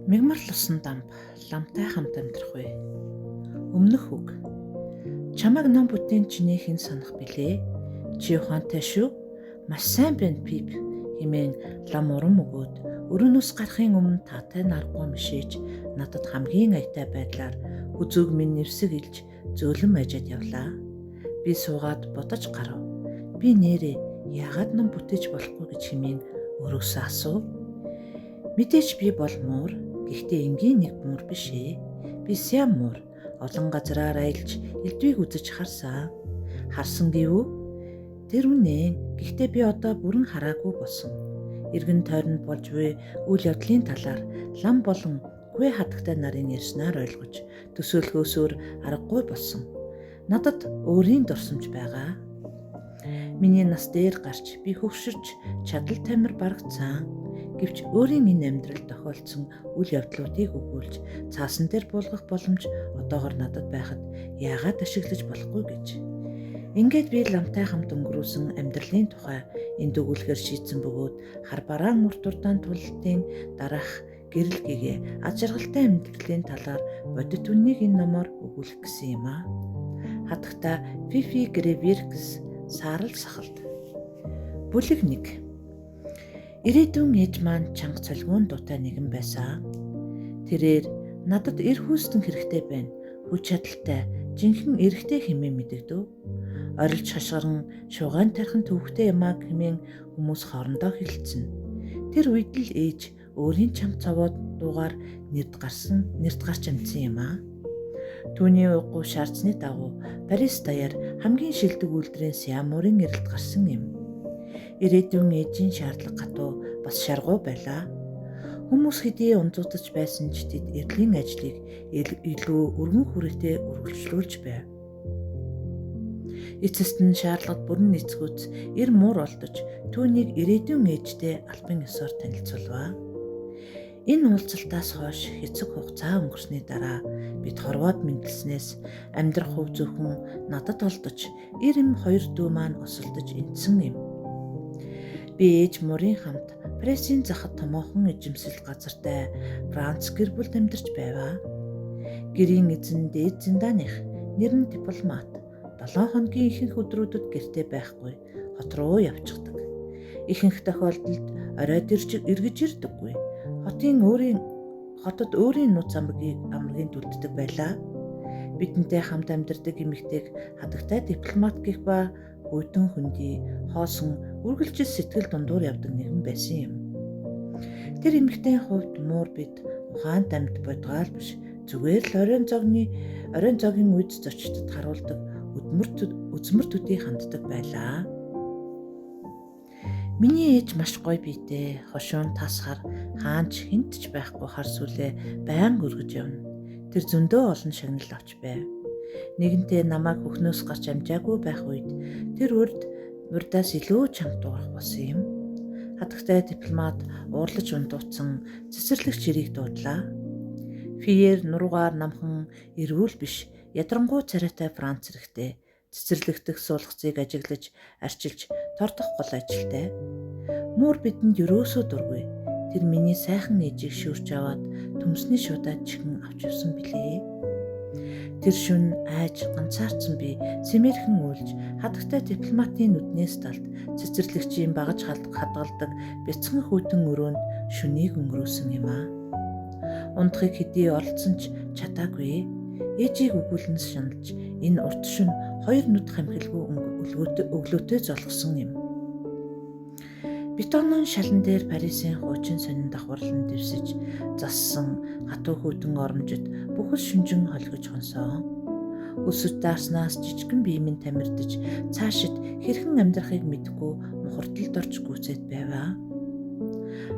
Мигмар лусан дамб ламтай хамт амьдрах вэ. Өмнөх үг. Чамайг ном бүтээн чинийхэн санах билээ. Чи ухаантай шүү. Маш сайн байна Пип хэмээн лам урам өгөөд өрөөнөөс гарахын өмнө таатай наргүй мишээж надад хамгийн аятай байдлаар хүзүүг минь нэрсэг илж зөөлөн ажид явлаа. Би суугаад бодож гарав. Би нэрээ яагаад ном бүтээж болохгүй гэж хэмээн өөрөөсөө асуув. Мэдээж би бол муур. Гэхдээ энгийн нэг муур биш ээ. Би Сям муур. Олон газраар аялж элдвийг үзэж харсан. Харсан гэв үү? Тэр үнэн. Гэхдээ би одоо бүрэн хараагүй болсон. Иргэн тойронд болж буй үйл явдлын талаар лам болон гүй хатагтай нарын ярьснаар ойлгож төсөөлөхөөсөөр аргагүй болсон. Надад өөрийн дурсамж байгаа. Миний нас дээр гарч би хөвшөрч чадал тамир барагцсан. Гэвч өөрийн энэ амьдралд тохиолдсон үйл явдлуудыг өгүүлж цаасан дээр буулгах боломж одоогор надад байхад яагаад ашиглаж болохгүй гэж. Ингээд би ламтай хамт өнгөрүүлсэн амьдралын тухай энд өгүүлэхээр шийдсэн бөгөөд хар бараан урт урдаан тулалтын дараах гэрэл гэгээ аз жаргалтай амьдралын талаар бодит үннийг энэ номоор өгүүлэх гэсэн юм аа. Хатагта Фифи Грэвиркс саарал сахалт. Бүлэг 1. Ирээдүйн ээж маань чанга цолгион дуутай нэгэн байсан. Тэрээр надад эр хүүстэн хэрэгтэй байна. Хүч чадалтай, жинхэнэ эрэгтэй хэмээн мэдэгдэв. Орилж хашгиран шугаан тархан төвхтэй юмаа хэмээн хүмүүс хоорондоо хэлцэн. Тэр үед л ээж өөрийн чанга цовоод дуугаар нэрд гарч амжсан юм аа. Түүний уггүй шаардсны дагуу Парис даяар хамгийн шилдэг үйлдвэрийн Сиамурын эрэлт гарсан юм. Ирээдүйн ээжийн шаардлага хатуу бас шаргуу байлаа. Хүмүүс хэдий унзуудаж байсан ч тэд эрдлийн ажлыг илүү өргөн хүрээтэй үргэлжлүүлж байв. Эцэст нь шаардлагад бүрэн нийцгүүц эр муур олдож түүнийг ирээдүйн ээжтэй албан ёсоор танилцуулваа. Энэ уулзалтаас хойш хэцэг хугацаа өнгөрсний дараа бид хорвоод мэндэлснээс амьдрах хөв зөвхөн надад олдож эр эм хоёр дүү маань осолдож энтсэн юм. Би ээж морын хамт прессийн захад томоохон эжимсэл газартай Франц гэр бүлд амьдарч байваа. Гэрийн эзэн дээд зинданых нэр нь дипломат. 7 хоногийн ихэнх өдрүүдэд гэртээ байхгүй хот руу явчихдаг. Ихэнх тохиолдолд оройд эргэж ирдэггүй. Хотод өөрийн нууц амрыг түлддэг байлаа. Бидэнтэй хамт амьдардаг эмэгтэйг хатагтай дипломат гэх ба хүйтэн хөндөй хоосон үргэлжил сэтгэл дундуур явдаг нэгэн байсан юм. Тэр эмэгтэйн хувьд муур бид ухаанд амьд бодгаал биш зүгээр л оройн зогийн үед зочдод харуулдаг үзмэр төдий ханддаг байлаа. Миний ээж маш гоё биетэй, хошуун тасхаар хаанч хинт ч байхгүй хар сүлээ байнга өргөж явна. Тэр зөндөө олон шагнал авч байв. Нэгэнтээ намайг хөхнөөс гарч амжаагүй байх үед тэр урдаас илүү чанга дуурах болсон юм. Хатагтай дипломат уурлаж ундууцсан цэцэрлэгч ирийг дуудлаа. Фиер нуруугаар намхан эрүүл биш ядрангуй царайтай Франц хэрэгтэй цэцэрлэгдэх суулгацыг ажиглаж арчилж тордох гол ажилтай. Муур бидэнд ерөөсөө дургүй. Тэр миний сайхан ээжийг шүүрч аваад төмсний шуудаад чихэн авч явсан билээ. Тэр шөнө айж ганцаардсан би сэмэрхэн уйлж хатагтай дипломатын нүднээс талд цэцэрлэгчийн багаж хадгалдаг бяцхан хүйтэн өрөөнд шөнийг өнгөрөөсөн юм аа. Унтахыг хэдий оролцсон ч чадаагүй. Ээжийг өгүүлнэс шаналж энэ урт шөнө 2 нүд хамхилгүй өглөөтэй золгосон юм. Бетонын шалан дээр Парисын хуучин сонин давхарлан дэвсэж зассан хатуу хүйтэн оромжид бүхэл шүнжин холгож хонсоо. Өсөж даарснаас жижигэн биемэн тамирдаж цаашид хэрхэн амьдрахыг мэдэхгүй мухардалд орж гүйцээд байваа.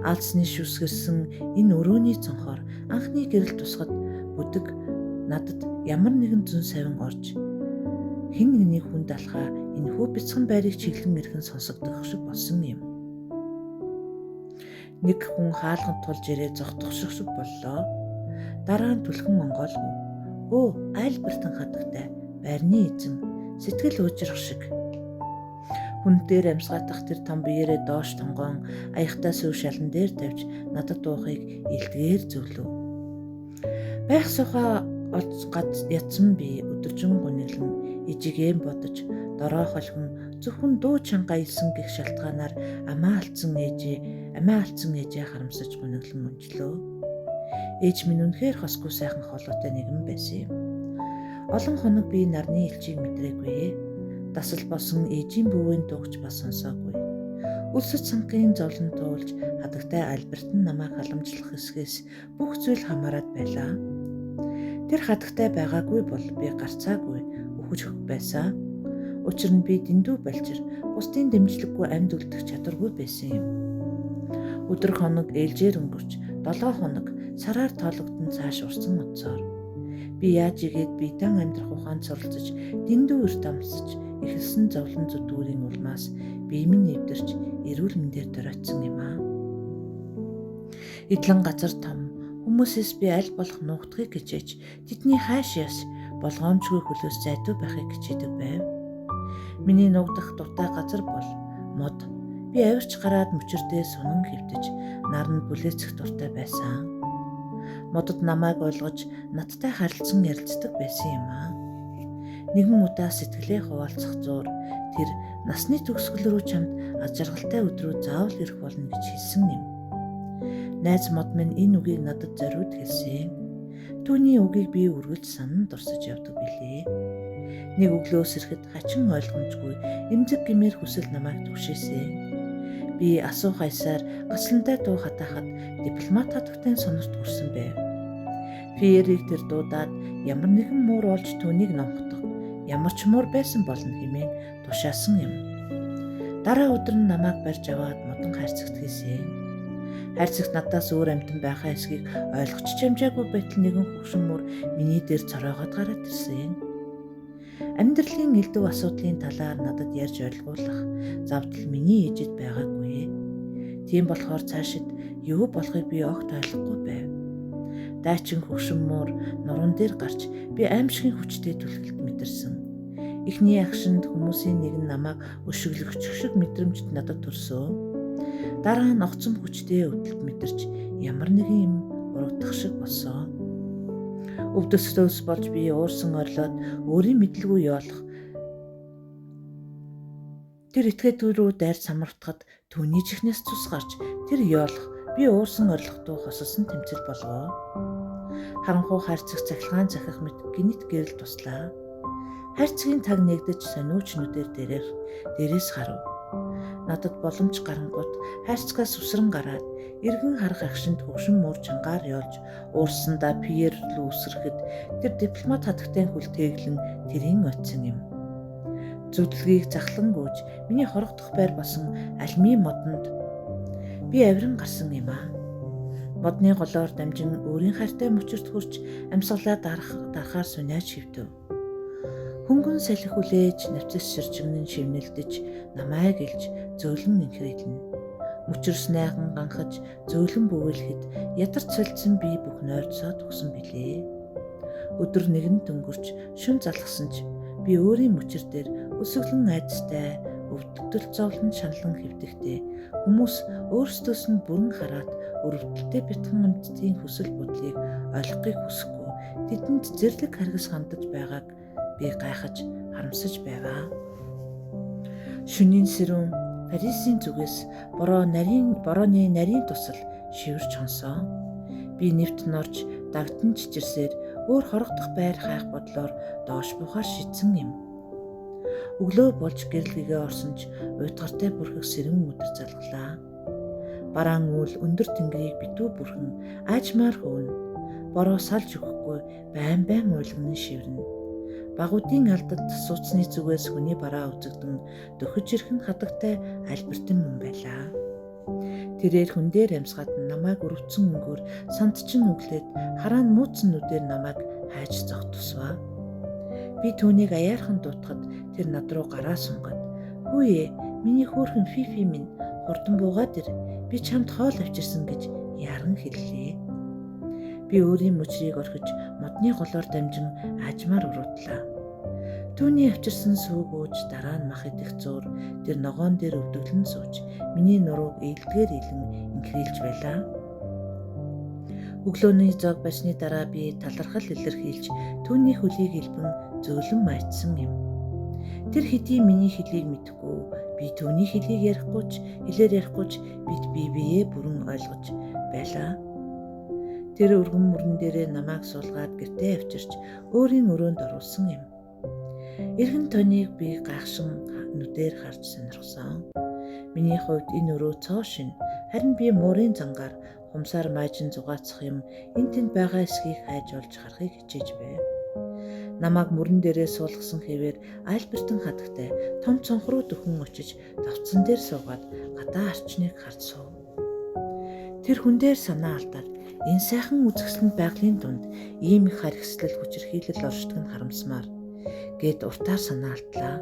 Алдсны шүсгэрсэн энэ өрөөний цонхоор анхны гэрэл тусгад бүдэг надад ямар нэгэн зүн савин орж хэн нэгний хүнд алхаа энэ хүү бяцхан байрыг чиглэн ирхэн сонсогдох шиг болсон юм. Нэг хүн хаалганд тулж ирээ зогтох шиг боллоо. Дараа нь түлхэн онгойлгов. Айлбертан хатагтай байрны эзэн сэтгэл уужрах шиг. Хүн дээр амьсгаатах тэр том биеэрээ доош тонгоон аяхтаа сүү шалан дээр тавьж надад дуухыг илдгээр зөвлөв. Байх сухаа олж гад ядсан би өдөржин гуниглан ижигээн бодож дороо холгон зөвхөн дуу чанга илсэн гэх шалтгаанаар амиа алдсан ээжээ харамсаж гуниглан өнжлөө. Ээж минь үнэхээр хосгүй сайхан холоотой нэгэн байсан юм. Олон хоног би нарны элчийг мэдрээгүй. Дасал босон ээжийн бөвийн дуугч бас сонсоогүй. Үлсэж цанхын зовлон туулж хадагтай Альбертын намайг халамжлах хэсгээс бүх зүйл хамаарад байлаа. Тэр хадагтай байгаагүй бол би гарцаагүй үхэж өгөх байсан. Учир нь би дэндүү балчир бусдын дэмжлэггүй амьд үлдэх чадваргүй байсан юм. Өдөр хоног ээлжээр өнгөрч 7 хоног сараар тоологдсон цааш урсан утсаар би яаж игээд биетэн амьдрах ухаанд суралцаж дэндүү эрт амсаж эхэлсэн зовлон зүдгүүрийн улмаас бие минь нэвдэрч эрүүл мэндээр доройтсон юм аа. Эдлэн газар том хүмүүсээс би аль болох нуугдахыг хичээж тэдний хаашаас болгоомжгүй хөлөөс зайдуу байхыг хичээдэг байв. Миний нуугдах дуртай газар бол мод. Би авирч гараад мөчөрдөө сунан хөвтөж наранд бүлээцэх дуртай байсан. Модод намайг ойлгож надтай харилцан ярилцдаг байсан юм аа. Нэгэн удаа сэтгэлээ хуваалцах зуур тэр насны төгсгөл рүү чамд аз жаргалтай өдрөө заавал ирэх болно гэж хэлсэн юм. Найз мод минь энэ үгийг надад зориуд хэлсэн. Түүний үгийг би үргэлж санан дурсаж явдаг билээ. Нэг өглөөс ирэхэд хачин ойлгомжгүй эмзэг гэмээр хүсэл намайг түгшээсэн. Би асуух аясаар гаслантай дуу хатаахад дипломат хатагтай сонорт хүрсэн байв. Фиерийг тэр дуудаад ямар нэгэн муур олж түүнийг номхдог. Ямар ч муур байсан болно хэмээн тушаасан юм. Дараа өдөр нь намайг барьж аваад модон хайрцагт хийсэн. Хайрцагт надаас өөр амтан байхаа эсхийг ойлгож чамжаагүй байтал нэгэн хөвшин муур миний дээр цороогоод гараад ирсэн. Амьдралын элдв асуудлын талаар надад ярьж ойлгуулах завдал миний ээжэд байгаагүй. Тийм болохоор цаашид юу болохыг би огт ойлгохгүй байв. Дайчин хөвшин муур нуруунд дээр гарч би аимшигын хүчтэй түлхэлт мэдэрсэн. Эхний агшинд хүмүүсийн нэг нь намайг өшөглөгч шиг мэдрэмжт надад төрсөө. Дараа нь огцом хүчтэй өвдөлт мэдэрч ямар нэгэн юм урагдах шиг болсон. Өвдөстөөс болж би уурсан орлоод өөрийн мэдлгүй ёолох. Тэр этгээд рүү дайр самартахад түүний чихнээс цус гарч тэр ёолох би уурсан орлоготоо хосолсон тэмцэл болгоо. Харанхуй хайрцаг цахилгаан захих мэт гинэт гэрэл туслаа. Хайрцагийн таг нэгдэж сониучнүүдээр дээрээс харав. Надад боломж гарангуут хайрцагаас үсрэн гараад эргэн харах агшинд хөвшин муур чангаар явж уурсандаа Пьер рүү үсрэхэд тэр дипломат хатагтай хүлтээглэн тэрийн оцсон юм. Зүдлгийг захлан гүйж миний хорогдох байр басан алми модонд би авиран гарсан юм аа. Модны голоор дамжин өөрийн хайртай мөчөрт хүрч амьсгалаа дарахаар суниаж хөвдөв. Хөнгөн салхи хүлээж навцас ширжигнэн шивнэлдэж намайг илж зөөлөн инхрийлнэ. Мөчөрс найхан ганхаж зөөлөн бөвөлхэд ядарч солилцсон би бүх нойрцоо төгсөн билээ. Өдөр нэгэн дөнгөрч шүн залгасан ч би өөрийн мөчөр дээр өсөглөн айдастай өвдөлтөл зовлон шаналн хэвдэхдээ хүмүүс өөрсдөөс нь бүрэн хараад өрөвдөлтөй битгэн амьтдын хүсэл бодлыг ойлгохыг хүсэхгүй тэдэнд зэрлэг харгас хандаж байгааг би гайхаж харамсаж байваа. Шөнийн сэрүүн Парисын зүгээс борооны нарийн тусал шивэрч хонсоо. Би нэвт норж дагдан чичирсээр өөр хорогдох байр хайх бодлоор доош бухаар шидсэн юм. Өглөө болж гэрэлгээ орсон ч уйтгартай бүрхэг сэрүүн өдөр залглаа. Бараан үйл өндөр тэнгэрийг битүү бүрхэн аажмаар хөвнө. Бороо салж өгөхгүй байн уйлганы шивэрнэ. Багуудын алдад сууцны зүгээс хүний бараа үзэгдэн дөхөж ирэх нь хадагтай Альбертын мөн байлаа. Тэрээр хүн дээр амьсгаад намайг өрөвцөн өнгөөр сандчин өглөөд хараан мууцсан нүдээр намайг хайж зогтсваа. Би түүнийг аяархан дуутахад тэр над руу гараа сунгаад "Хүү ээ, миний хөөрхөн Фифи минь хурдан буугаад ир. Би чамд хоол авчирсан" гэж яран хэллээ. Би өөрийн мөчрийг орхиж модны голоор дамжин аажмаар уруудлаа. Түүний авчирсан сүүг ууж дараа нь мах идэх зуур тэр ногоон дээр өвдөглөн сууж миний нурууг ээлдгээр илэн инхрийлж байлаа. Өглөөний зог барьсны дараа би талархал илэрхийлж түүний хөлийг илбэн зөөлөн маячсан юм. Тэр хэдий миний хэлийг мэдэхгүй, би түүний хэлийг хэлээр ярихгүй ч бид биеэ бүрэн ойлгож байлаа. Тэр өргөн мөрөн дээрээ намайг суулгаад гэртээ авчирч өөрийн өрөөнд оруулсан юм. Эргэн тойныг би гайхшин нүдээр харж сонирхсон. Миний хувьд энэ өрөө цоо шин, харин би мөрийн зангаар хумсаар маажин зугаацах юм энд тэнд байгаа эсхийг хайж олж харахыг хичээж байв. Намайг мөрөн дээрээ суулгасан хэвээр Альбертын хатагтай том цонх руу дөхөн очиж давцсан дээр суугаад гадаа арчныг харж суув. Тэр хүн дээр санаа алдаад энэ сайхан үзэсгэлэнт байгалийн дунд ийм их харгислал хүчирхийлэл оршдог нь харамсмаар гэд уртаар санаа алдлаа.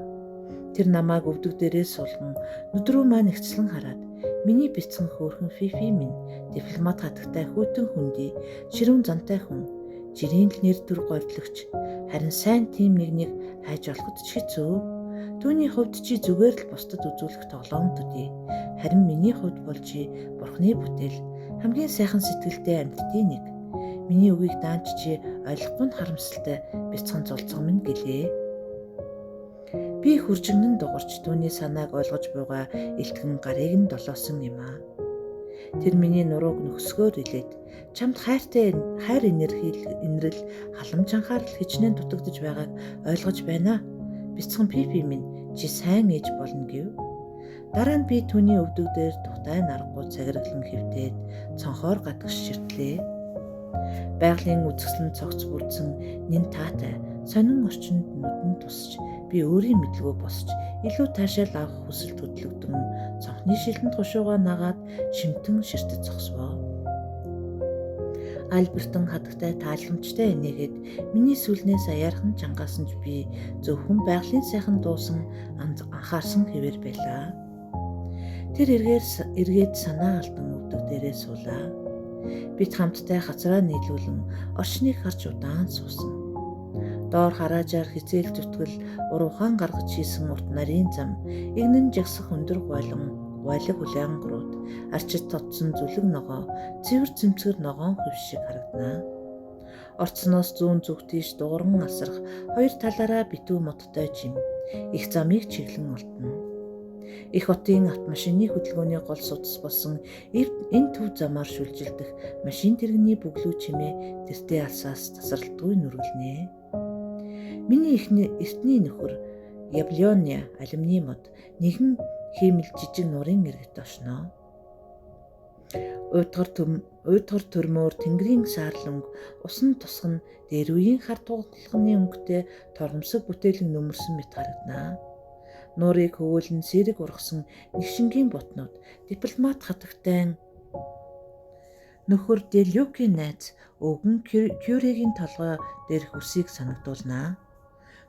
Тэр намайг өвдөг дээрээ суулган нүдрүү маань нэгцлэн хараад миний бяцхан хөөрхөн Фифи минь дипломат хатагтай хүйтэн хүндий ширүүн зантай хүн, жирийн л нэр төр говьдлогч, харин сайн тим нэг хайж олоход ч хэцүү. Түүний хувьд чи зүгээр л бусдад үзүүлэх тоглоом төдий. Харин миний хувьд бол чи Бурхны бүтээл, хамгийн сайхан сэтгэлтэй амьтдын нэг. Миний үгийг даанч чи ойлгохгүй нь харамсалтай бяцхан зулцгам минь гэлээ. Би хуржигнэн дугарч түүний санааг ойлгож буйгаа илтгэн гарыг нь долоосон юм аа. Тэр миний нурууг нөхсгөөр илээд чамд хайр инрэл халамж анхаарал хичнээн дутагдж байгааг ойлгож байна. Бяцхан Фифи минь чи сайн ээж болно гэв. Дараа нь би түүний өвдөг дээр тухтай нарахгүй цагираглан хэвтээд цонхоор гадагш ширтлээ. Байгалийн үзэсгэлэн цогц бүрдсэн нэн таатай сонин орчинд нүдэн тусч би өөрийн мэдлэгөө босч илүү таашаал авах хүсэлт хөдлөгдөн цонхны шилдэнд хушуугаа нагаад шимтэн ширтэж зогсвоо. Альбертын хатагтай тааламжтай энийгээд миний сүлнээс аяархан чангаасан ч би зөвхөн байгалийн сайхан дуусан анхаарсан хэвээр байлаа. Тэр эргээд санаа алдан өвдөг дээрээ суулаа. Бид хамтдаа хацраа нийлүүлэн орчныг харж удаан суусан. Доор хараажаар хизээл зүтгэл уруухан гаргаж хийсэн урт нарийн зам, игнэн жагсах өндөр гуайлаг хүлээнгрууд, арчид тодсон зүлэг ногоо, цэвэр цэмцгэр ногоон хөв шиг харагданаа. Орцноос зүүн зүг тийш дууран асрах хоёр талаараа битүү модтой жим, их замыг чиглэн олдно. Их хотын автомашины хөдөлгөөний гол судас болсон энэ төв замаар шүлжилдэх машин тэрэгний бүглүү чимээ тэртээ алсаас тасралтгүй нүргэлнэ. Миний эртний нөхөр Яблония алюминий мод нэгэн хиймэл жижиг нурын иргэд очноо. Уйдгар төрмөөр тэнгэрийн саарланг усан тусган дээр үеийн хар тугалхны өнгөтэй торгомсог бүтээлэг нөмөрсөн мэт харагданаа. Нуурыг хөвөөлн сэрэг ургасан нэгшингийн ботнууд дипломат хатагтай нөхөр Делюкийн найз өвгөн Кюрегийн толгой дээрх үсийг санагдуулнаа.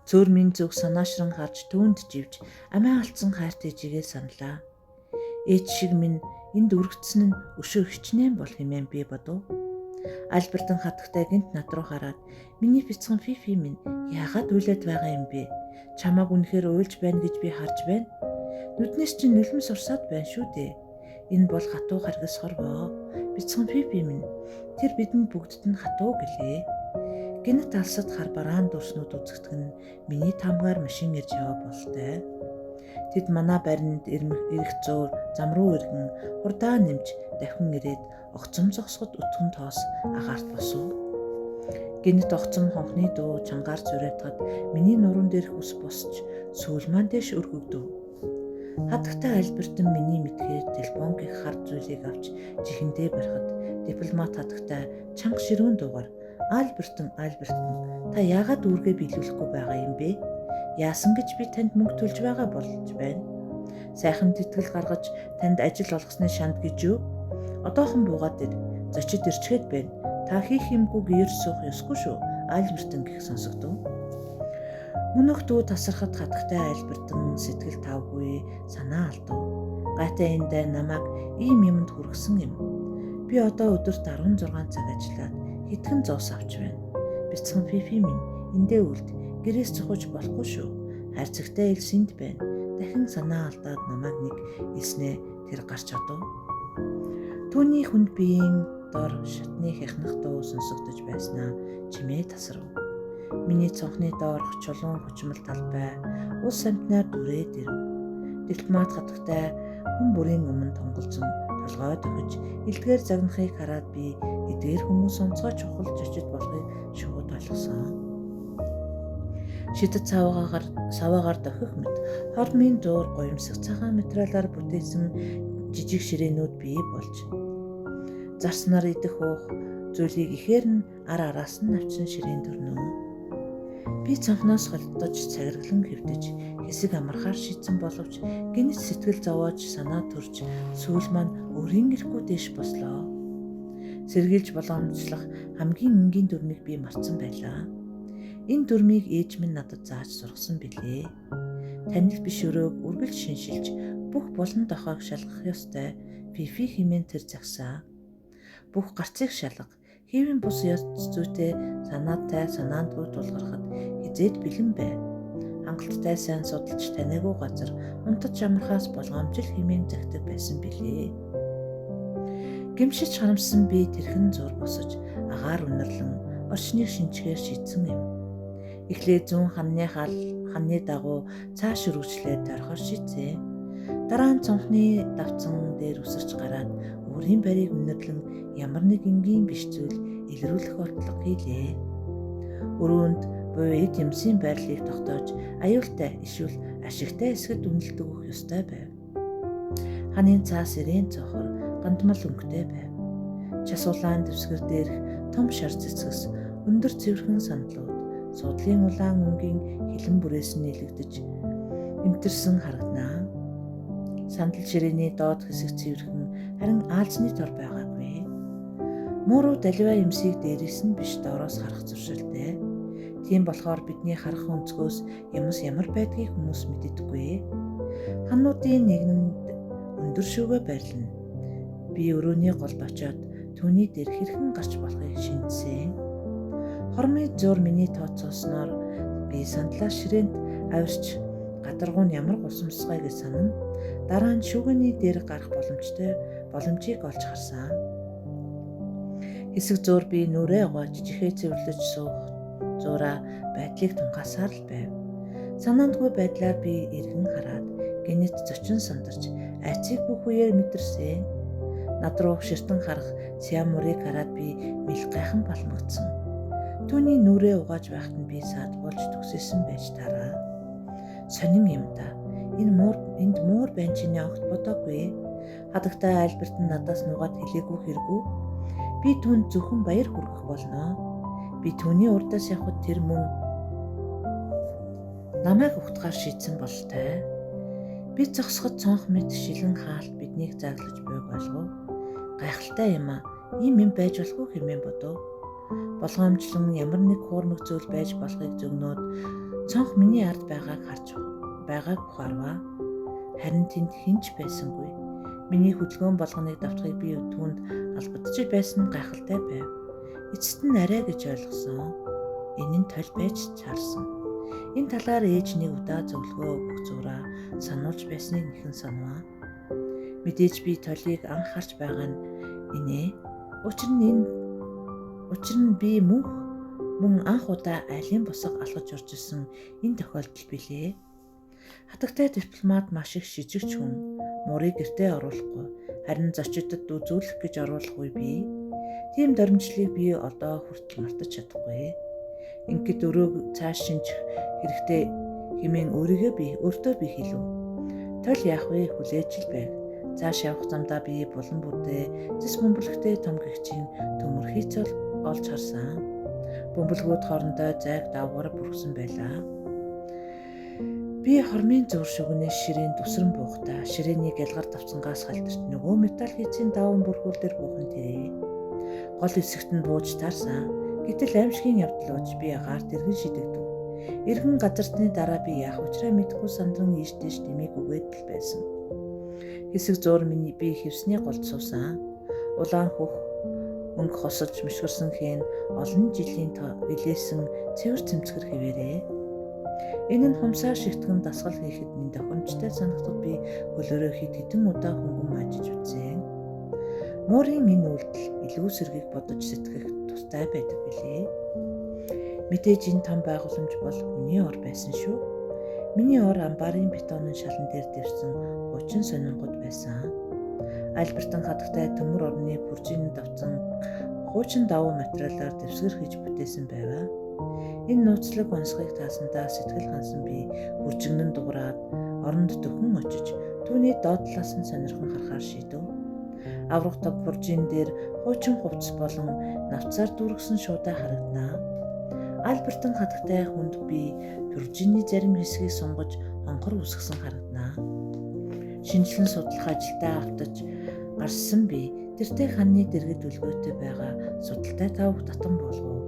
Цөөрмийн зүг санаашран харж түүнд живж амиа алдсан хайртай жигээ саналаа. Ээж шиг минь энд үргэцсэн нь өшөө хичнээн бол хэмээн би бодов. Альбертын хатагтай гинт над руу хараад миний бяцхан Фифи минь яагаад уйлаад байгаа юм бэ? Чамааг үнэхээр уйлж байна гэж би харж байна. Нүднээс чинь нулимс урсаад байна шүү дээ. Энэ бол хатуу харгасхор боо. Бяцхан Фифи минь тэр бидэнд бүгдд нь хатуу гэлээ. Гэнэт алсад хар бараан дурснууд үзэгдэх нь миний тамгаар машин ирж яваа болтой. Тэд манай баринд ирэх зуур зам руу иргэн хурдаа нэмж дахин ирээд огцом зогсоход өтгөн тоос агаарт босов. Гэнэт огцом хонхны дуу чангаар зүрэтгад миний нуруунд дээрх ус босч сүүл маань дэш өргөгдөв. Хатагтай Альбертын миний мэдгээр телефонгийн хар зүйлийг авч чихэндээ барихад дипломат хатагтай чанга ширүүн дуугаар Альбертон та яагаад үүргээ биелүүлэхгүй байгаа юм бэ? Яасан гэж би танд мөнгө төлж байгаа болж байна. Сайхан тэтгэл гаргаж танд ажил олгосны шанд гэж юу? Одоохон буугаад ир. Зочид ирчгээд байна. Та хийх юмгүй гэр суух ёсгүй шүү. Альбертон гэх сонсогдов. Мөнөх дүү тасархад хатагтай Альбертон сэтгэл тавгүй санаа алдав. Гайтай эндээ намайг ийм юмд хүргэсэн юм. Би одоо өдөрт 16 цаг ажиллаад хэдхэн зоос авч байна. Бяцхан Фифи минь эндээ үлд гэрээс зохиж болохгүй шүү. Хайрцагтай ил синд байна. Дахин санаа алдаад намайг нэг илснээ тэр гарч одов. Түүний хүнд биеийн дор шатны хяхнах дуу сонсогдож байснаа чимээ тасрав. Миний цонхны доорх чулуун хүчмэл талбай ус амтнаар дүрээд ирэв. Дипломат хатагтай хүн бүрийн өмнө тонголзон толгой тохиж элдгээр загнахыг хараад би эдгээр хүмүүс онцгой чухал жижиг болохыг шууд ойлгосон. Шидэт саваагаар дохих мэт хормын зуур гоёмсог цагаан материалаар бүтээсэн жижиг ширээнүүд бий болж зарснаар идэх уух зүйлийг ихээр нь араас нь навчин ширээн төрнө. Би цонхноос холдож цагиргалан хэвдэж хэсэг амархаар шийдсэн боловч гинэт сэтгэл зовоож санаа төрж сүүл маань өрийн ирэхгүй дэш бослоо. Сэргийлж боломжлох хамгийн энгийн дүрмийг би марцсан байлаа. Энэ дүрмийг ээж минь надад зааж сургасан билээ. Танил биш өрөөг үргэлж шиншилж бүх болон дохойг шалгах ёстой фифи хэмээн тэр загсаа. Бүх гарцыг шалга, хэвийн бус ёс зүйтэй санаатай санаандгүй тулгархад хизээд бэлэн бай. Хангалттай сайн судалж таниагүй газар унтаж амархаас болгоомжил хэмээн загтаг байсан билээ. Гэмшиж харамссан би тэрхэн зур босож агаар үнэрлэн орчныг шинжгээр шийдсэн юм. Эхлээд зүүн ханны дагуу цааш үргэлжлээд торхоор шийдсэн. Дараа нь цонхны давцан дээр үсэрч гараад өөрийн барийг үнэрлэн ямар нэг энгийн биш зүйл илрүүлэх ордлого хийлээ. Өрөөнд буй эд юмсын байрлалыг тогтоож аюултай ишүүл ашигтай эсгэд үнэлдэг өгөх ёстой байв. Ханын цаас ирээн цохор гандмал өнгөтэй байв. Часуулаан дэвсгэр дээрх том шар цэцгэс өндөр цэвэрхэн сандлууд судлын улаан өнгийн хилэн бүрээс нь нэлэгдэж эмтэрсэн харагданаа. Сандал ширээний доод хэсэг цэвэрхэн харин аалзны тор байгаагүй. Мууруу далива эмсийг дээрээс нь биш доороос харах зуршилтэй. Тийм болохоор бидний харах өнцгөөс ямар байдгийг хүмүүс мэддэггүй. Хануудын нэгэнд өндөр шүүгээ байрлана. Би өрөөний голд очиод түүний дээр хэрхэн гарч болохыг шинжсэн. Хормын зур миний тооцоосноор би сандлаа ширээнд авирч гадаргуун ямар гусамсгай гэж санан дараа нь шүүгээний дээр гарах боломжийг олж харсан. Хэсэг зур би нүрээ угааж жихээ цэвэрлэж суух зураа байдлыг тунхаасаар л байв. Санаандгүй байдлаар би эргэн хараад гинэт зочин сандарч айцыг бүх үеэр мэдэрсэн. Над руу ширтэн харах Сиамурыг хараад би мэл гайхан балмагдсан. Түүний нүрээ угааж байхад нь би саад болж төгсөсөн байж тараа. Сонин юм да. Энд муур бенчины огт бодоогүй. Хадагтай альберт нь надаас нугаад хэлээгүй хэрэггүй. Би түүнд зөвхөн баяр хүргэх болно. Би түүний урдаас явхад тэр мөн намайг ухтгаар шийдсэн бололтой. Би зогсоход цонх мэт шилэн хаалт биднийг зааглаж буйг болов. Гайхалтай юм аа. Ийм юм байж болохгүй хэмээн бодов. Болгоомжлон ямар нэг хуурмаг зүйл байж болохыг зөгнөөд цонх миний ард байгааг ухаарваа. Харин тэнд хинч байсангүй. Миний хөдөлгөөн болгоныг давтахыг би түүнд албадж байсан гайхалтай байв. Эцэст нь арай гэж ойлгосон. Энэ нь тол байж чарсан. Энэ талаар ээж нэг удаа зөвлөгөө өгөх зураа сануулж байсныг нэхэн санаваа. Мэдээж би толийг анх харж байгаа нь инээ. Учир нь би мөн анх удаа айлын босго алхаж орж исэн энэ тохиолдол билээ. Хатагтай дипломат маш их шижигч хүн. Муурыг гэртээ оруулахгүй, харин зочдод үзүүлэх гэж оруулахгүй би. Тийм дормжлыг би одоо хүртэл мартаж чадахгүй. Ингээд өрөөг цааш шинжих хэрэгтэй хэмээн өөртөө би хэлв. Тол яах вэ, хүлээж л байв. Цааш явах замдаа би булан бүдээ зэс бөмбөлгтэй том гэгчийн төмөрхийцэл олж харсан. Бөмбөлгүүд хоорондоо зайг давгаар бүрхсэн байлаа. Би хормын зур шүгнээс ширээн дүсрэн буухтаа ширээний гялгар давцангаас халтарч нөгөө металл хийцийн даван бүрхүүл дээр буухан тэрээ. Гол хэсэгт нь бууж таарсан. Гэтэл аимшигын явдлууч би агаарт эргэн шидэгдэв. Эргэн газартны дараа би яах учраа мэдгүй сандран ийш дэш дэмийг үгээд л байсан. Хэсэг зур миний би хевсний голд суусан. Улаан хөх өнгө хосож мөшгөрсөн хийн олон жилийн илээсэн цэвэр цэмцгэр хэвээрээ. Энэ нь хумсаа шигтгэн дасгал хийхэд минь тохиромжтой санагдах би хөлөөрөө хэд хэдэн удаа хөнгөн мажиж үзсэн. Муурын энэ үйлдэл илүү сэргийг бодож сэтгэх тустай байдаг билээ. Мэдээж энэ том байгууламж бол хүний ор байсан шүү. Миний ор амбарын бетонын шалан дээр дэвсэн хуучин сонингод байсан. Альбертын хатагтай төмөр орны бүржийн давтсан хуучин давуу материалаар дэвсгэр хийж бүтээсэн байваа. Энэ нууцлаг онцгойг таасандаа сэтгэл хансан би бүржигнэн дуграад оронд дөхөн очиж түүний доотлоос нь сонирхон харахаар шийдэв. Аврагтай бүржийн дээр хуучин хувцас болон навцаар дүүргэсэн шуудаа харагданаа. Альбертын хатагтай хүнд би бүржиний зарим хэсгийг сунгаж онхор үсгсэн харагданаа. Шинжлэн судлах ажилдаа автаж гарсан би тэртээ ханны дэргэд үлгөөтэй байгаа судалтай тавх татан болов.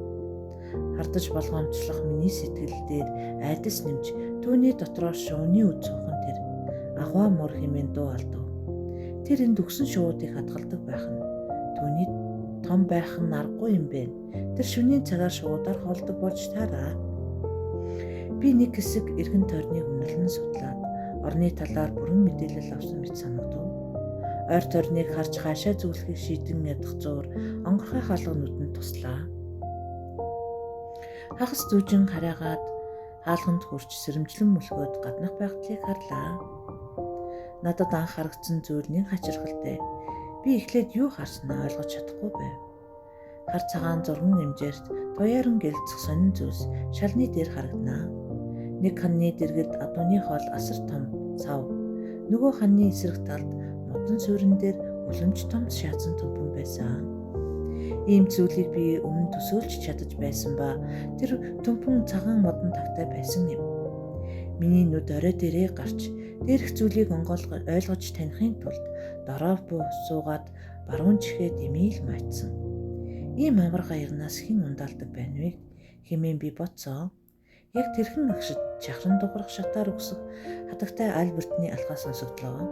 Хардаж болгоомжлох миний сэтгэл дээр айдас нэмж түүний дотроо шууны үд цуухан тэр агуу мөр хэмээн дуу алдав. Тэр энд өгсөн шуудыг хадгалдаг байх нь түүний том байх нь аргагүй юм бэ. Тэр шөнийн цагаар шуудаар холдог болж таараа. Би нэг хэсэг эргэн тойрныг үнэлэн судлаад орны талаар бүрэн мэдээлэл авсан мэт санагдав. Ойр тойрныг харж хаашаа зөвлөхийг шийдэн ядах зуур онгорхой хаалга нүдэнд туслаа. Хагас зүүжин хараагаад хаалганд хурж сэрэмжлэн мөлгөөд гаднах байгадлыг харлаа. Надад анх харагдсан зүйл нэг хачирхалтай. Би эхлээд юу харснаа ойлгож чадахгүй байв. Хар цагаан зурган нэмжээрт туяаран гэлцэх сонин зүйлс шалны дээр харагданаа. Нэг ханны дэргэд адууны хоол асар том сав. Нөгөө ханны эсрэг талд модон суурин дээр үлэмж том шаацсан төмпөн байсан. Ийм зүйлийг би өмнө төсөөлж чадаж байсан ба тэр төмпөн цагаан модон тагтай байсан юм. Миний нүд орой дээрээ гарч дээрх зүйлийг ойлгож таних тулд дороо суугаад баруун чихээ дэмийл маачсан. Ийм амар гаягнаас хэн ундаалдаг байна вэ хэмээн би бодсоо. Яг тэрхэн агшид чахран дуграх шатаар өгсөх хатагтай Альбертны алхаа сонсогдлоо.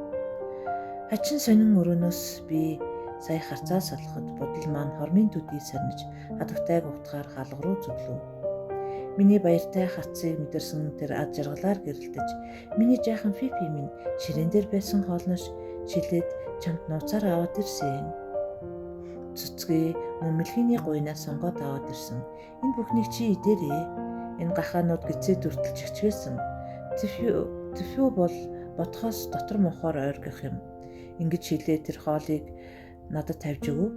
Хачин сонин өрөөнөөс би сая харцаа салахад бодол маань хормын төдий сарниж хатагтайг утгаар хаалга руу зүглэв. Миний баяртай хатцыг мэдэрсэн тэр ад жаргалаар гэрэлтэж миний жаахан Фипи минь ширээн дээр байсан хоолноос шилээд чамд нууцаар аваад ирсэн. Цэцгээ мөмөлхийний гуйнаас сонгоод аваад ирсэн. Энэ бүхнийг чи идээрээ. Энэ гахаанууд гизээ дүртэлж хичгээсэн. Тэфүү бол бодхоос дотор мохоор ойргох юм. Ингэж хэлээ тэр хоолыг надад тавьж өгөв.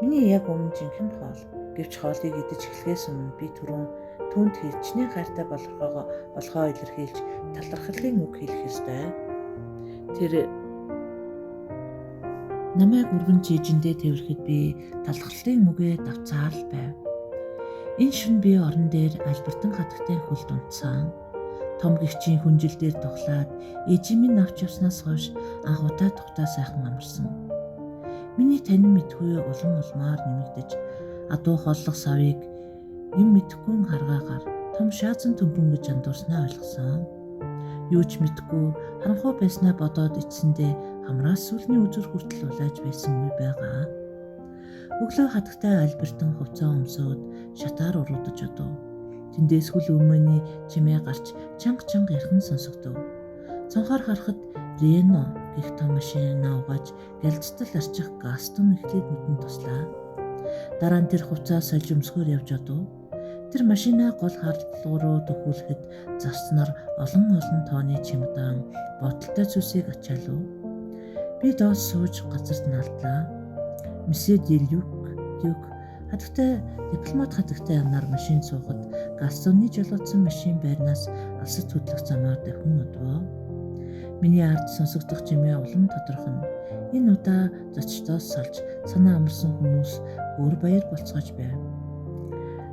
Миний яг өмнө жинхэнэ хоол. Гэвч хоолыг идэж эхлэхээс өмнө би түрүүн түүнд хичнээн хайртай болохоо илэрхийлж талархлын үг хэлэх ёстой. Тэр намайг өргөн жижиндээ тэрхэд би талархлын үгээ давцаар л байв. Энэ шөнө би орон дээр Альбертын хатагтай хөлд унтсан. Том гихчийн хүнжил дээр тухлаад ээжийн минь авч явснаас хойш анхудаа тухтаа сайхан амарсан. Миний танин мэдгүй улам улмаар нэмэгдэж адуу холлох савыг юм мэдхгүй харгаагаар том шаацсан төмпөн гэж андуурснаа ойлгосон. Юу ч мэдгүй харанхуй байснаа бодоод ичсэндээ хамраас сүлний үзүр хүртэл улааж байсан үе байгаа. Өглөө хатагтай Альбертын хувцас өмсөөд шатаар уруудаж одов. Тэндээс хөл өмөөний чимээ гарч чанга ярхан сонсогдов. Цонхоор харахад Рено гэх том машинаа угааж гэлцтэл арчих Гастон эхлээд нүдэнд туслаа. Дараа нь тэр хувцас сольж өмсгөр явж одов. Тэр машинаа гол хардлага руу төхүүлэхэд завснаар олон тооны чемодан бодолтой зүйлсийг ачаалав. Би доос сууж газарт наалдлаа. Месье Делюк хатагтай дипломат хатагтай амнаар машин суухад Гастоны жолоодсон машин байрнаас алсад хөдлөх замаар дахин одвоо. Миний ард сонсогдох чимээ улам тодорхой. Энэ удаа зочдоос салж санаа амарсан хүмүүс өөр баяр болцоож байв.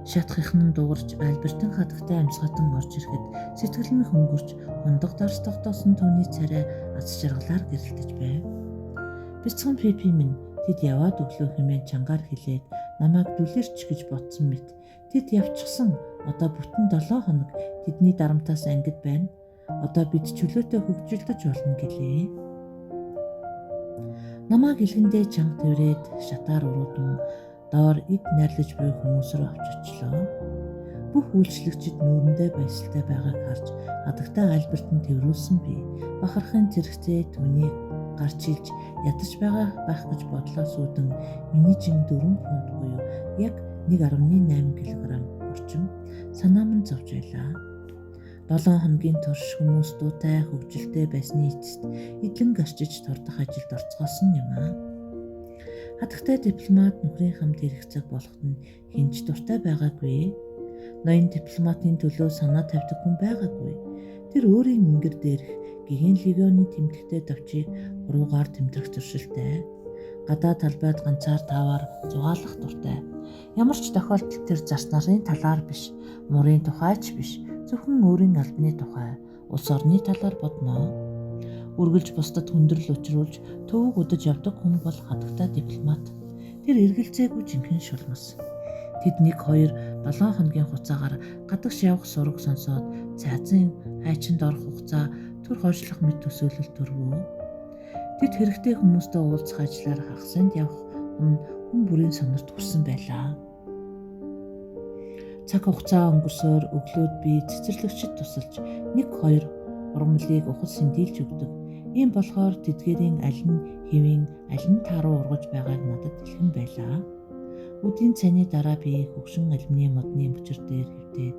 Шатхихнан дуурж Альбертын хатагтай амьсгатан орж ирэхэд сэтгэл минь хөнгөрч хундаг дарс тогтоосон түүний царай аз жаргалаар гэрэлтэж байв. Бяцхан Фипи минь тэд яваад өглөө хэмээн чангаар хэлээд намайг дүлэрч гэж бодсон мэт тэд явчихсан. Одоо бүтэн 7 хоног тэдний дарамтаас ангид байна. Одоо бид чөлөөтэй хөгжүүлдэж болно гэлээ. Намайг илгэндээ чанга тэрээд шатаар уруудан доор эд найрлаж буй хүмүүс рүү авч очлоо. Бүх үйлчлэгчид нүүрэндээ баясгалтай байгааг харж хатагтай Альбертын тэврүүлсэн би бахархын зэрэгцээ түүнийг гарч илж ядаж байх гэж бодлоо сүйдэн миний жин 4 фунт буюу яг 1.8 кг орчим санаа минь зовж байлаа. 7 хоногийн турш хүмүүс дуутай хөвгөлтэй байсны эцэст эдлэн гарчиж тордох ажилд орцгоосон юм аа. Хатагтай дипломат нөхрийн хамт ирэх цаг болоход нь хинж дуртай байгаагүй. Ноён дипломатын төлөө санаа тавьдаг хүн байгаагүй. Тэр өөрийн ингэр дээрх гэгэн легионы тэмдэгтэй давчийг 3-гаар тэмдрэх зуршилтай. Гадаа талбайд ганцаар таваар зугаалах дуртай. Ямар ч тохиолдолд тэр зарц нарын талаар биш, мурын тухайч биш, зөвхөн өөрийн албаны тухай, улс орны талаар бодно. Үргэлж бусдад хүндрэл учруулж төвөг удаж явдаг хүн бол хатагтай дипломат. Тэр эргэлзээгүй жинхэнэ шулмас. Тэд 1-2 7 хоногийн хугацаагаар гадагш явах сураг сонсоод цаазын хайчинд орох хугацаа төр хойшлох мэт төсөөлөл төрвөө. Тэд хэрэгтэй хүмүүстэй уулзах ажлаар хагасанд явах хүн бүрийн сонорт хүрсэн байлаа. Цаг хугацаа өнгөрсөөр өглөөд би цэцэрлэгчид тусалж 1-2 ургамлыг ухас сэндийлж өгдөг. Ийм болохоор тэдгээрийн аль нь хэвийн аль нь тааруу ургаж байгааг надад хэлхэн байлаа. Өдийн цайны дараа би хөгшин алюминий модны мөчөр дээр хэвтээд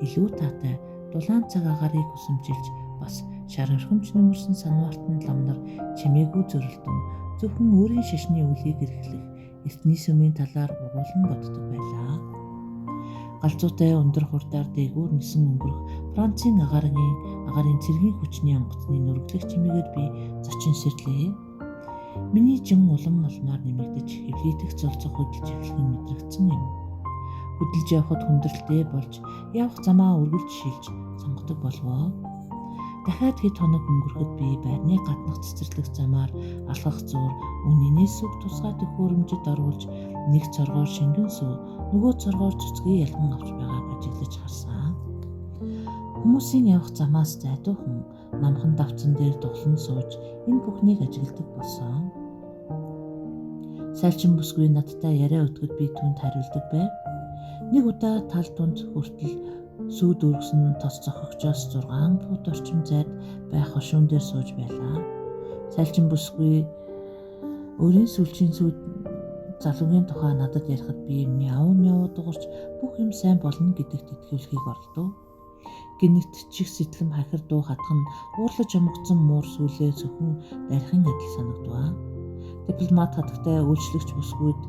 илүү таатай дулаан цаг агаарыг хүсэмжилж бас шар орхимч нөмөрсөн санвартан ламнар чимээгүй зөрөлдөн зөвхөн өөрийн шашны үлийг эрхлэх эртний сүмийн талаар ургуулan боддог байлаа. Галзуутай өндөр хурдаар дээгүүр нисэн өнгөрөх Францын агаарын цэргийн хүчний онгоцны нүргэлэх чимээгээр би зочин сэрлээ. Миний жин улам улмаар нэмэгдэж хэвлийдэх золцох хөдөлж эхлэх нь мэдрэгдсэн юм. Хөдөлж явхад хүндрэлтэй болж явах замаа үргэлж шилж сонгодог болвоо. Дахиад хэд хоног өнгөрөхөд би байрны гаднах цэцэрлэг замаар алхах зуур үнэнээс сүг тусгай төхөөрөмжөд оруулж нэг цоргоор шингэн сүү нөгөө цоргоор цэцгээ ялган авч байгааг ажиглаж харсан. Хүмүүсийн явах замаас зайдуухан намхан давцан дээр дуглан сууж энэ бүхнийг ажигладаг болсон. Сайлчин бүсгүй надтай яриа өтгөд би түүнд хариулдаг байв. Нэг удаа тал тунд хүртэл сүү дүүргсэн тос зохигчоос 6 фут орчим зайд байх хошуун дээр сууж байлаа. Сайлчин бүсгүй өөрийн сүлжийн сүүд залуугийн тухай надад ярихад би мяу дуурч бүх юм сайн болно гэдэгт итгүүлэхийг оролдов. Гинэгт чих сэтлэм хахир дуу хатган уурлаж омгцсон муур сүлээ зөвхөн дарихын адил санагдваа. Дипломат хатагтай үйлчлэгч бүсгүйд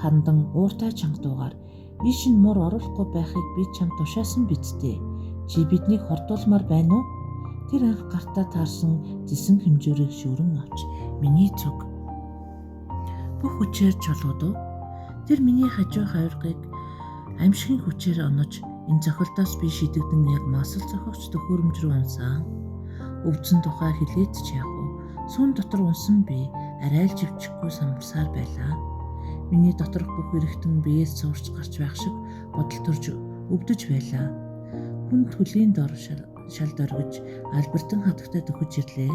хандан ууртай чанга дуугаар "Ийш нь муур оруулахгүй байхыг би чамд тушаасан биз дээ. Чи биднийг хордуулмаар байна уу?" Тэр анх гартаа таарсан зэсэн хэмжүүрийг шүүрэн авч миний зүг бүх хүчээр чулуудав. Тэр миний хажуу хавиргыг аимшигын хүчээр онож энэ зохилдоос би шидэгдэн яг масал зохиогч төхөөрөмж рүү унсан. Өвдсөн тухай хэлээд ч яах вэ? Сүүн дотор унсан би арай л живчихгүй самарсаар байлаа. Миний доторх бүх эрэгтэн биеэс суурч гарч байх шиг бодол төрж өвдөж байлаа. Хүн төлийн дор шалд оргиж Альбертын хатагтай дөхөж ирлээ.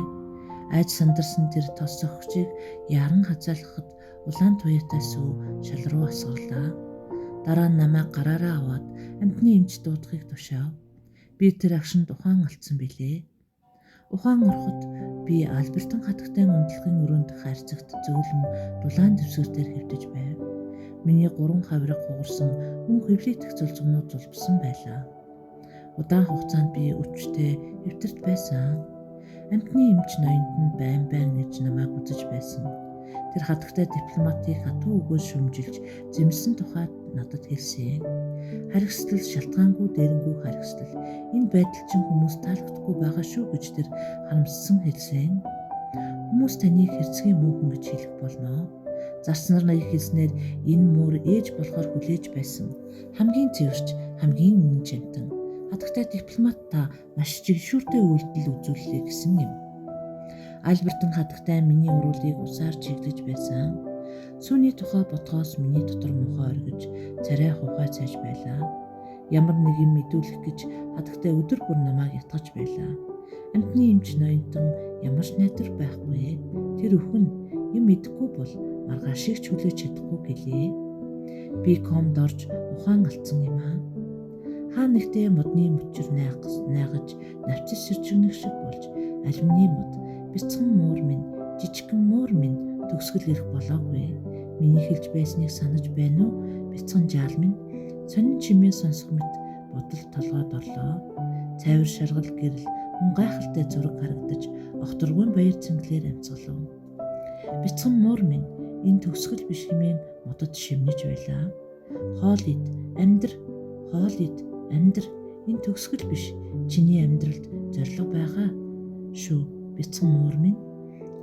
Айж сандарсан тэр тос зохигчийг яран хазаалгахад улаан туяатай сүү шал руу асгарлаа. Дараа нь намайг гараараа аваад амтны эмч дуудахыг тушаав. Би тэр агшинд ухаан алдсан билээ. Ухаан ороход би Альбертын хатагтай унтлагын өрөөнд хайрцагт зөөлөн дулаан дэвсгэртээр хэвтэж байв. Миний 3 хавирга хугарсан мөн хэвлийдэх зулцгнууд зулбсан байлаа. Удаан хугацаанд би өвчтэй хэвтэрт байсан. Амтны эмч ноёнд нь байн нэж намайг үзэж байсан. Тэр хатагтай дипломатыг хатуу өгөөс шүмжилж зэмлсэн тухайд надад хэлсэн. Харгислал шалтгаангүй дээрэнгүй харгислал. Энэ байдал чинь хүмүүс таалагдахгүй байгаа шүү гэж тэр харамссан хэлсэн. Хүмүүс таныг хэрцгий муухан гэж хэлэх болно. Зарцнаар наяг хэлснээр энэ муур ээж болохоор хүлээж байсан. Хамгийн цэвэрч, хамгийн үнэн чамтан. Хатагтай дипломат та маш жигшүүртэй үйлдэл үзүүллээ гэсэн юм. Альбертын хатагтай миний уруулыг усаар чиглэж байсан. Сүүний тухай ботгоос миний дотор мухаа оргиж царай хувай цааш байлаа. Ямар нэг юм мэдүүлэх гэж хатагтай өдөр бүр намайг ятгаж байлаа. Амтны эмч ноёнтон ямар ч найдар байхгүй. Тэр өхөн юм мэдэхгүй бол маргаашийг ч хүлээж чадахгүй гэлээ. Би комд орж ухаан алдсан юм аа. Хаа нэгтээ модны мөчр найгаж навчис сэрчгэнэх шиг болж алюминий мод бяцхан муур минь жижигхэн муур минь төгсгөл ирэх болоогүй. Миний хэлж байсныг санаж байна уу? Бяцхан жаал минь сонин чимээ сонсох мэт бодол толгойд орлоо. Цайвар шаргал гэрэл гайхалтай зураг харагдаж огторгүйн баяр цэнгэлээр амцгалав. Бяцхан муур минь энэ төгсгөл биш хэмээн модод шивнэж байлаа. Хоол ид, амьдр, хоол ид, амьдр, энэ төгсгөл биш чиний амьдралд зориг байгаа шүү. Бяцхан муур минь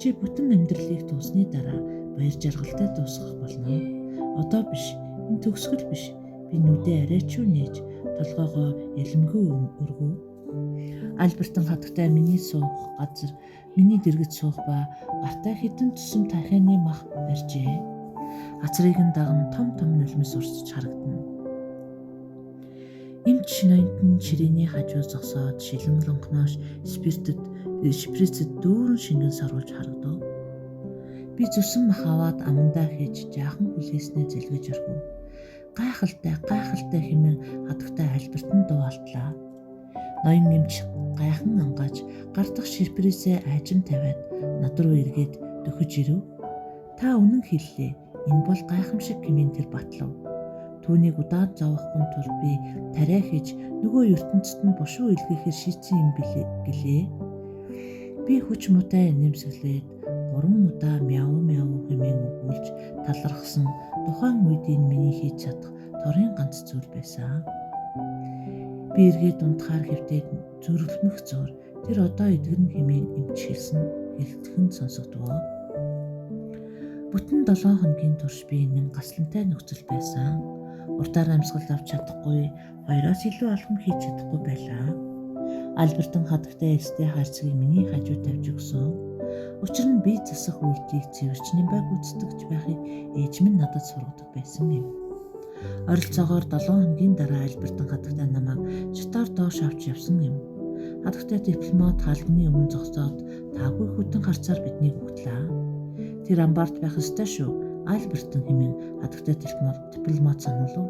чи бүтэн амьдралыг дуусны дараа баяр жаргалтай дуусгах болно. Одоо биш, энэ төгсгөл биш. Би нүдээ арай ч юу нээж толгоогоо ялэмгүй өргөв. Альбертын хатагтай миний суух газар, миний дэргэд суух ба гартаа хідэн тусам тархины мах барьжээ. Ацрыг нь даган том нулимс урсж харагдана. Эмч ноёнтон ширээний хажуу зогсоод шилэн лонхнош шприцэд дүүрэн шингэн саруулж харагдав. Би зүсэн мах аваад амандаа хийж жаахан хүлээснээ зэлгэж орхив. Гайхалтай хэмээн хатагтай Альбертын дуу алтлаа. Ноён эмч гайхан ангааж гар дахь шприцээ айжим тавиад над руу эргээд дөхөж ирэв. Та үнэн хэллээ. Энэ бол гайхамшиг хэмээн тэр батлав. Түүнийг удаад зовохгүй тул би тариа хийж нөгөө ертөнцид нь бушуу илгээхээр шийдсэн юм гэлээ. Би хүч муутай нэмсгэлээд 3 удаа мяу хэмээн өгүүлж талархсан тухайн үед энэ миний хийж чадах торын ганц зүйл байсан. Би эргээд унтахаар хэвтээд зүрхлэмэх зур тэр одоо эдгэрн хэмээн эмч хэлсэн сонсогдвоо. Бүтэн 7 хоногийн турш би энэ гаслантай нөхцөл байсан. Уртаар амьсгал авч чадахгүй, хоёроос илүү алхам хийж чадахгүй байлаа. Альбертын хатагтай эстэй харцгийг миний хажуу тавьж өгсөн. Учир нь би засах үйлдийг цэвэрчнэн байг үздэгч байхыг ээж минь надад сургадаг байсан юм. Оролцоогоор 7 хоногийн дараа Альбертын хатагтай намайг шатаар доош авч явсан юм. Хатагтай дипломат хаалганы өмнө зогсоод таагүй хүтэн харцаар биднийг углаа. Тэр амбарт байх ёстой шүү. Альбертын хэмээн хатагтай дипломат сануулв.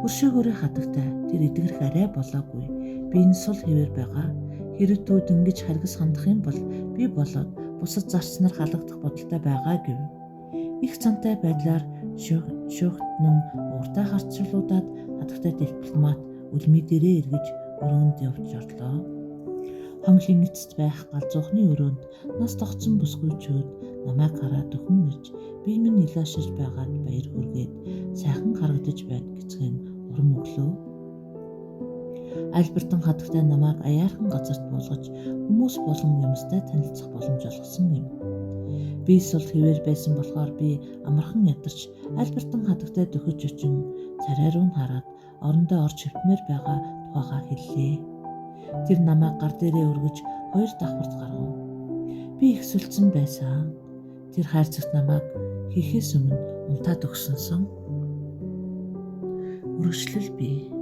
Өршөөгөөрөө хатагтай тэр эдгэрэх арай болоогүй. Би энэ сул хэвээр байгаа. Хэрэг түүд ингэж харгас хандах юм бол би болоод бусад зарцнаар халагдах бодолтой байгаа гэв. Их цантай байдлаар шүүхтэн ууртай харцуулуудаад хатагтай дипломат үлми дээрээ эргэж өрөөнд явж орлоо. Хонглын эцэст байх галзуухны өрөөнд нас тогтсон бүсгүйчүүд намайг хараад өхөн ирж би минь илаашиж байгаад баяр хүргээд сайхан харагдаж байд гэцгэн урам өглөө. Альбертын хатагтай намайг аяархан газарт буулгаж хүмүүс болон юмстай танилцах боломж олгосон юм. Би сул хэвээр байсан болохоор би амархан ядарч Альбертын хатагтай дөхөж очин царай руу хараад орондоо орж хөвтмөр байгаа тухайгаа хэллээ. Тэр намайг гар дээрээ өргөж 2 давхарт гаргав. Би их сүлцэн байсан. Тэр хайрцагт намайг хийхээс өмнө унтаад өгсөнсөн. Үргэлжлэл би